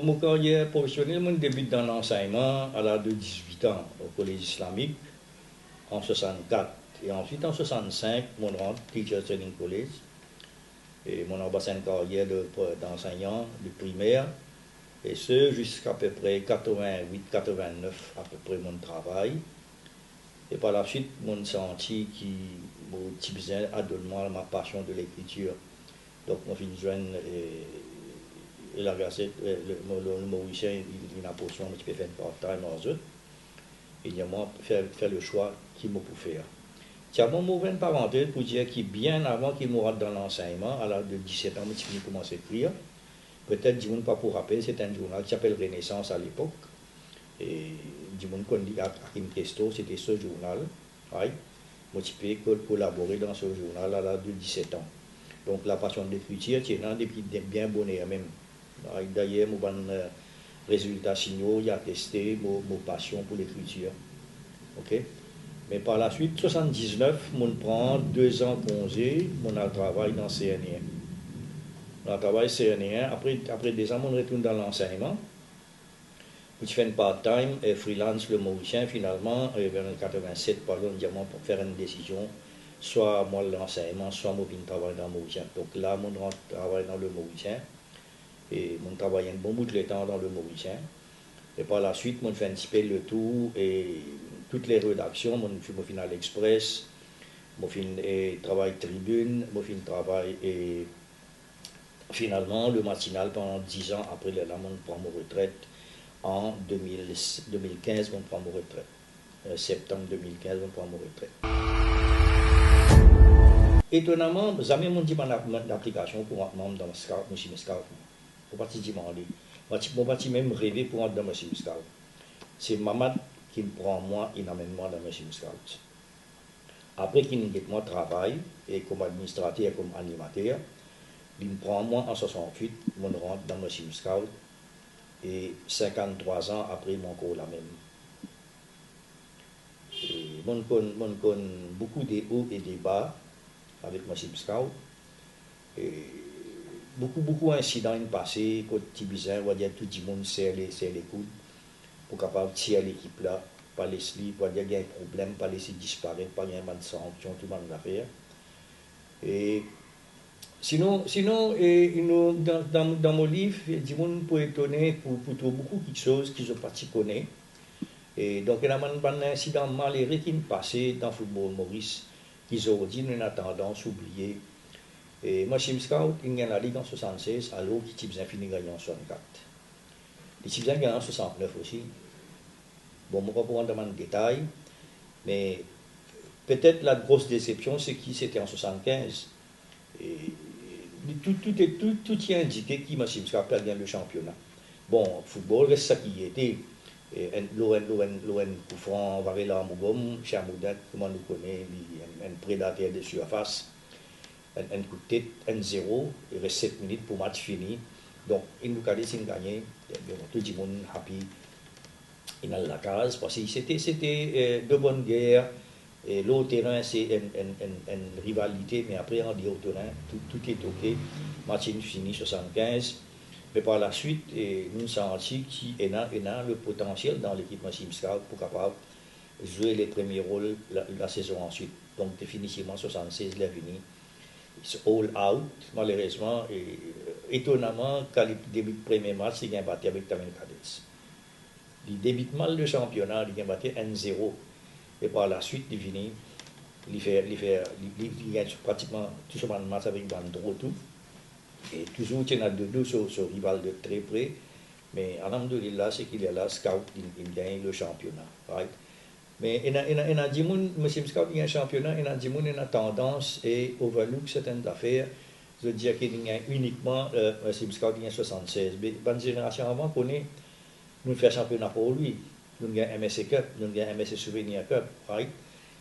mon carrière professionnelle, mon débute dans l'enseignement à l'âge de 18 ans au collège islamique en 64. Et ensuite en 65, mon rentre Teacher Training College. Et mon embrassé une carrière d'enseignant de primaire. Et ce jusqu'à peu près 88-89 à peu près mon travail. Et par la suite, mon senti qui mon petit besoin a donné ma passion de l'écriture. Donc, mon fils jeune et la gazette, le Mauricien, il a portion, mais tu peux faire part-time aux autres. Et il y a moi faire le choix qu'il m'a pour faire. Tiens, mon mauvais parenthèse pour dire que bien avant qu'il me rentre dans l'enseignement, à l'âge de 17 ans, je commence à écrire. Peut-être, je ne pas pour rappeler, c'est un journal qui s'appelle Renaissance à l'époque. Et du monde qu'on dit à Kim Kesto, c'était ce journal. Ouais. Moi, je peux collaborer dans ce journal à l'âge de 17 ans. Donc, la passion de l'écriture, c'est un depuis bien bonheur même. D'ailleurs, mon résultat signaux, il a testé mon passion pour l'écriture. Ok? Mais par la suite, 79, mon prend 2 ans congé, mon travail dans CNE1. Mon travail CNE1, après 2 ans, on retourne dans l'enseignement. Je fais un part-time et freelance le Mauricien finalement, vers le 87, par exemple, pour faire une décision, soit moi l'enseignement, soit moi je travaille dans le Mauricien. Donc là, mon travail dans le Mauricien, et mon travail un bon bout de temps dans le Mauricien. Et par la suite, je fais un petit peu le tour et toutes les rédactions, je fais l'Express, je fais travail Tribune, je fais travail et finalement le matinal pendant 10 ans après là, je prends ma retraite. En 2015, on prend mon retraite. Septembre 2015, on prend mon retraite. Étonnamment, jamais mon dit d'application pour un membre dans le scout, monsieur scout. Pour partir du monde. Mon parti même rêver pour être dans monsieur scout. C'est Mamad qui me prend moi, il m'amène moi dans monsieur scout. Après qu'il me dit moi travail et comme administrateur et comme animateur, il me prend moi en 68, mon rentre dans monsieur scout. Et 53 ans après, mon corps la même. Et mon connais beaucoup de hauts et des bas avec ma Scout. Et beaucoup d'incidents passés, quand tu bizarre, on va dire tout le monde serre les coudes pour capable tirer l'équipe là, pas laisser libre, on va dire qu'il y a un problème, pas laisser disparaître, pas gagner de sanction, tout le monde l'a fait. Et sinon dans mon livre, du monde peut étonner pour trouver beaucoup de choses qu'ils ont pas connaître. Et donc, il y a un incident malheureux qui me passait dans le football Maurice, qu'ils ont dit, nous avons tendance à oublier. Et moi, chez Scout, il y a la Ligue en 76, alors qu'ils ont fini gagnant en 64. Les ont gagné en 69 aussi. Bon, je ne vais pas rentrer dans le détail, mais peut-être la grosse déception, c'est qui c'était en 75. Et tout y a indiqué qui m'a perdu le championnat. Bon, football, c'est ça qui était. Loren Koufran, Varela Mougom, Chamoudat, comment nous connaît, un prédateur de surface, un coup de tête, 1-0, il reste 7 minutes pour match fini. Donc, il nous a dit qu'il gagné, tout le monde happy, il a la case, parce que c'était de bonnes guerres. Et l'autre terrain, c'est une rivalité, mais après, on dit au terrain, tout est OK. Match fini 75. Mais par la suite, nous avons senti qu'il y a le potentiel dans l'équipe Machine Scout pour capable jouer les premiers rôles la saison ensuite. Donc, définitivement, 76, il est venu. C'est all out, malheureusement. Et, étonnamment, quand il débute le premier match, il a battu avec Tamil Cadets. Il débute mal le championnat, il a battu 1-0. Et par la suite, il finit, il gagne pratiquement tout ce match avec Bandro, tout. Et toujours, il y a deux sur rival de très près. Mais alhamdoulilah, c'est qu'il est là, Scout, il gagne le championnat. Right? Mais il y a des gens, M. Scout, il y a un championnat, il y a des gens qui ont tendance et overlook certaines affaires. Je veux dire qu'il y a uniquement, M. Scout, il y a 76. Mais bonne génération avant, nous faisons championnat pour lui. Nous avons un MSC Cup, nous avons un MSC Souvenir Cup. Right?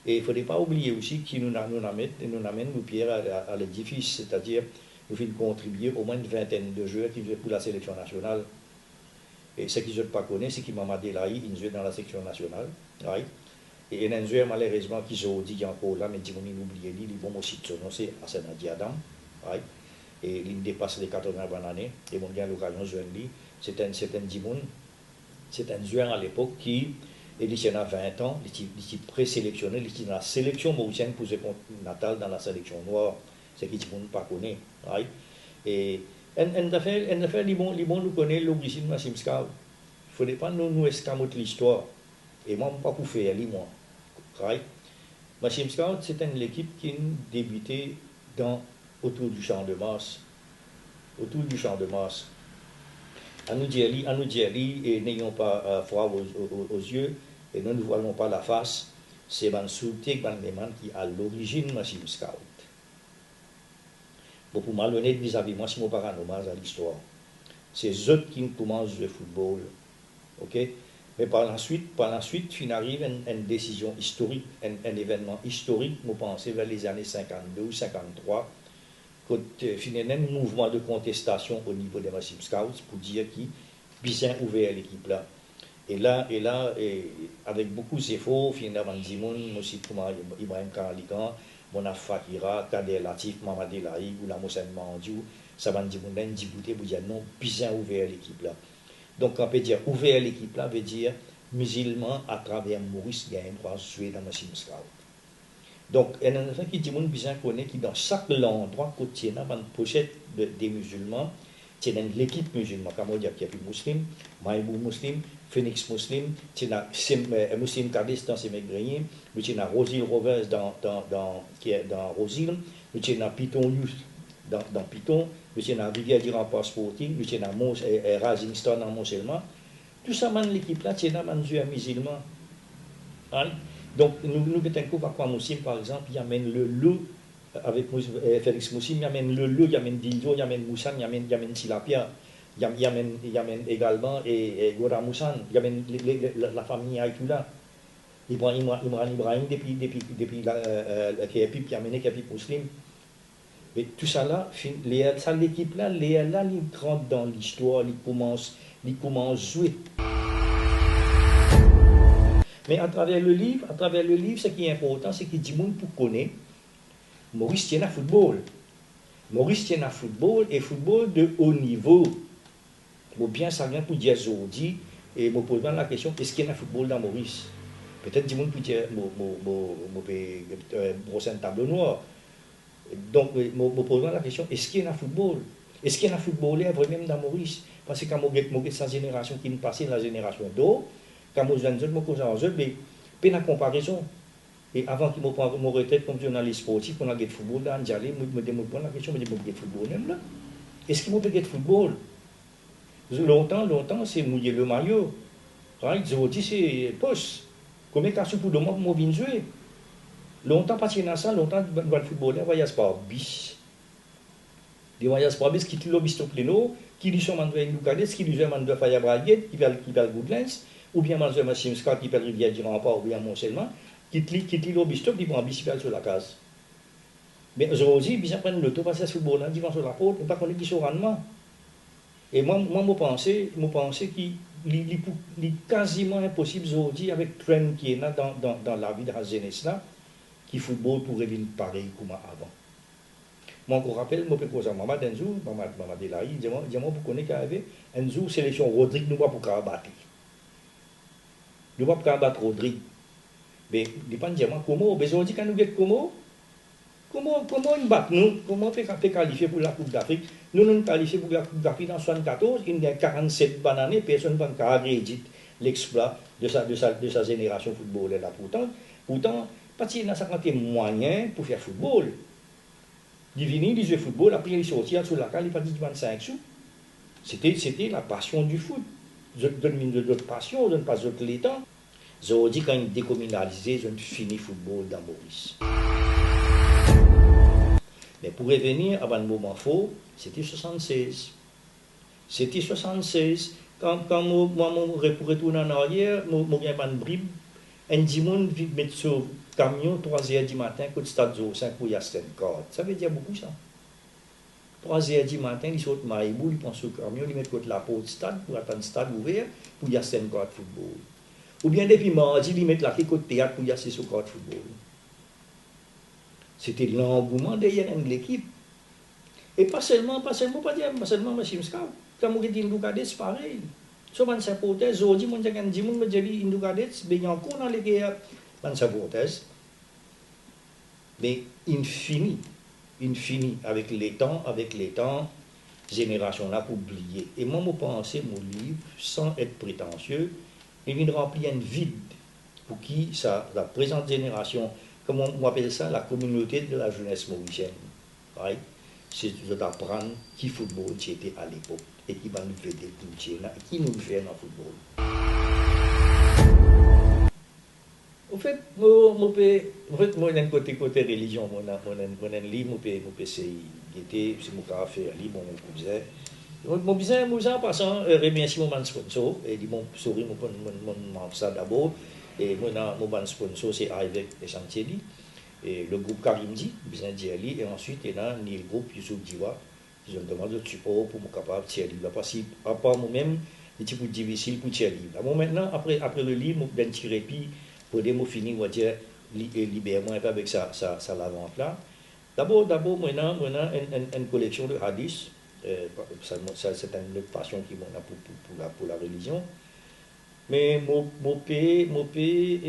Et il ne faudrait pas oublier aussi qu'il nous amène nos pierres à l'édifice, c'est-à-dire nous faisons contribuer au moins une vingtaine de joueurs qui jouent pour la sélection nationale. Et ce qu'ils ne pas connaissent, c'est qu'il m'a Delaï, il joue dans la sélection nationale. Right? Et il y a un joueur malheureusement qui ont dit qu'il est encore là, mais ils ont oublié, ils vont aussi son nom, c'est Hassan Diadam. Right? Et il dépasse les 80 années, et on a l'occasion de jouer lui. C'est un Dimoun, c'est un joueur à l'époque qui, il a 20 ans, il était présélectionné, il était dans la sélection mauricienne pour ce contre Natal dans la sélection noire. C'est qui Dimoun pas connaît. Right? Et en effet, les bons nous connaissent l'origine de Massim Scout. Il ne faudrait pas nous escamoter l'histoire. Et moi, je ne pas pour faire, moi. Right? Massim Scout, c'est une équipe qui a débuté autour du champ de Mars. Autour du champ de Mars. À nous dire, et n'ayons pas froid aux yeux, et ne nous voilons pas la face, c'est Ban Souté, Ban Leman qui a l'origine de Massim Scout. Bon, pour malhonnête vis-à-vis moi, c'est mon paranormal à l'histoire. C'est eux qui commencent le football. Ok? Mais par la suite, il arrive une décision historique, un événement historique, je pense, vers les années 52, 53, quand il y a un mouvement de contestation au niveau des Massim Scouts pour dire qui bien ouvert l'équipe là. Et là, avec beaucoup d'efforts, finalement, Dimoun, aussi comment Ibrahim Karalikan, Monaf Fakira, Kader Latif, Mamad Elahi, ou la Moussen Mandiou, ça va Dimoun, Djibouti, pour dire non, bien ouvert l'équipe là. Donc, on peut dire ouvert l'équipe là, veut dire musulman à travers Maurice Gagne, pour jouer dans Massim Scout. Donc, il y a un enfant qui dit bien connaît qui dans chaque endroit côté dans une pochette des musulmans, c'est dans l'équipe musulmane, comme on dit, qui est musulman, Maïbou musulman, Phoenix musulman, c'est un musulman Kadis dans ses Mégreniers, c'est un Rosil Rovers qui est dans Rosil, c'est un Python Youth dans Python, c'est un Rivière du Rempart Sporting, c'est un Rising Star dans Mont-Selma. Tout ça, l'équipe là, c'est un musulman. Donc, nous avons quoi Moussim, par exemple, il amène le loup avec Félix Moussim, il amène le loup, il amène Dindo, il amène Moussan, il amène Silapia, il amène également Gora Moussan, il amène la famille Aïtoula. Ibrahim depuis qui est amène qui est musulman. Mais tout ça là, l'équipe là, il rentre dans l'histoire, il commence à jouer. Mais à travers le livre, ce qui est important, c'est que tout le monde connaît Maurice tient à football. Maurice tient à football et football de haut niveau. Bon, bien ça vient pour dire aujourd'hui, et me pose la question, est-ce qu'il y a un football dans Maurice? Peut-être tout le monde peut dire, brosser un tableau noir. Donc, me pose la question, est-ce qu'il y a un football? Est-ce qu'il y a un footballeur vraiment dans Maurice? Parce que quand je sa génération qui nous passait, la génération d'eau, quand je suis jeune, mais la comparaison. Et avant qu'il me prenne mon retraite comme journaliste sportif, on a fait football dans Djalé, je me demande la question, je me dis, je football même là. Est-ce qu'il peut faire football? Longtemps, c'est mouiller le maillot. Aujourd'hui, c'est poste. Combien de cas pour le monde, je viens jouer? Longtemps, parce qu'il y a ça, longtemps, le footballeur, voyage par bis. Des voyages par bis qui te l'obistent au pléno, qui lui sont mandés à Lucades, qui lui sont mandés à Fayabraguet, qui parle Goodlands, ou bien mandés à Massim Scott, qui parle Rivière du Rempart, ou bien Mont-Selma, qui te l'obistent, qui prend bis, qui parle sur la case. Mais aujourd'hui, ils prennent le tour, parce que ce football-là, ils vont sur la porte, et pas qu'on est qui sont rendement. Et moi, je pensais qu'il est quasiment impossible aujourd'hui, avec le trend qui est là dans la vie de la jeunesse, là, qui football pourrait venir pareil comme avant. Moi, je me rappelle, je peux causer à maman d'un jour, maman Delaï, dis-moi, vous connaissez qu'il y avait un jour, sélection Rodrigue, nous ne pouvons pas battre. Nous ne pouvons pas battre Rodrigue. Mais, dépend de moi, comment, mais aujourd'hui, quand nous avons comment ils battent nous, comment on peut qualifier pour la Coupe d'Afrique? Nous nous qualifiés pour la Coupe d'Afrique en 1974, il y a 47 bananes, personne ne peut accréditer l'exploit de sa génération footballeuse là. Pourtant, parce qu'il y a 50 moyens pour faire football. Il vient, il joue football, après il sortit sur la cale, il pas dit 25 sous. C'était la passion du foot. Je donne d'autres passions, je ne donne pas d'autres les temps. Je dis quand il décommunalisé, je ne finis football dans Maurice. Mais pour revenir avant le moment faux, c'était 76. C'était 76. Quand moi, pour retourner en arrière, je suis en bribe. Un dimanche, je vais mettre sur le camion 3h du matin, côté stade 05 pour Yasten Card. Ça veut dire beaucoup ça. 3h du matin, ils sortent Maïbou, ils prennent sur le camion, ils mettent côté la porte stade pour attendre le stade ouvert pour Yasten Card football. Ou bien depuis mardi, ils mettent la côté théâtre pour Yasten Card football. C'était l'engouement derrière l'équipe. Et pas seulement Massim Scout. Quand on dit Indou-Cadets, c'est pareil. So, man s'hypothèse, aujourd'hui, mon diagnostic dit, mon me dit Indou-Cadets, ben, il y a encore dans les guerres, man s'hypothèse. Mais infini avec les temps, génération là pour oublier. Et moi, je pense mon livre, sans être prétentieux, il vient remplir un vide pour qui ça, la présente génération, comme on appelle ça, la communauté de la jeunesse mauricienne. Right? C'est d'apprendre qui football c'était à l'époque et qui va nous faire découvrir et qui nous fait dans le football. Au fait, moi, d'un côté religion, mon livre, moi, c'est mon fait livre, mon cousin. Mon cousin, en passant, remercie mon sponsor, et dit, mon souris, mon ça d'abord, et mon sponsor, c'est avec les chantiers, et le groupe Karimdi, business d'Ali, et ensuite, il y a le groupe Youssouf Diwa, qui ont demandé de support pour me capable de tirer livre. Parce que, à part moi-même, c'est un peu difficile pour tirer livre. Bon, maintenant, après le livre, je vais tirer puis pour me finir, on va dire, libérer-moi avec ça la vente là. D'abord, maintenant, une collection de hadiths, c'est une passion qui m'a pour la religion. Mais mon pays,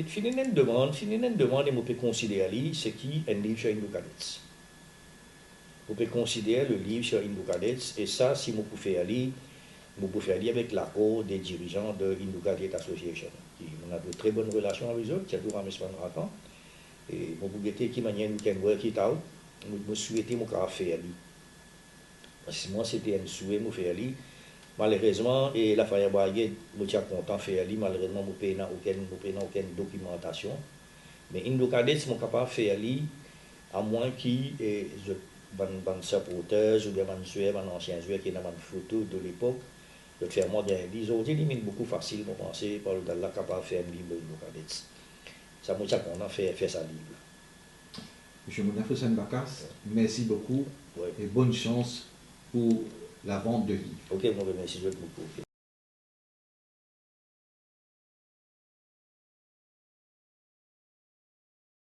fini une demande, et mon pays considérer c'est qui un livre sur Indou-Cadets. Vous pouvez considérer le livre sur Indou-Cadets, et ça, si vous pouvez aller, avec l'accord des dirigeants de Indou-Cadets Association. On a de très bonnes relations avec eux, qui a tout ramené pendant longtemps. Et vous pouvez qui manière nous can work it out, nous souhaitons mon faire ali. Parce que moi c'était un souhait mon faire ali. Malheureusement et la faille baguette, moi suis content faire ali, malheureusement mon pays n'a aucune documentation. Mais Indou-Cadets mon capable faire ali à moins qui je ban supporters ou bien ban joueur, ban ancien joueur qui n'a pas de photo de l'époque. De faire moi bien dit, aujourd'hui il est beaucoup facile pour penser par le là capable faire un livre Indou-Cadets. Ça moi qu'on a fait ça livre. Monsieur Mounaf Hussein Bakas, merci beaucoup Ouais. et bonne chance pour la vente de livres. Ok, moi, merci beaucoup. Okay.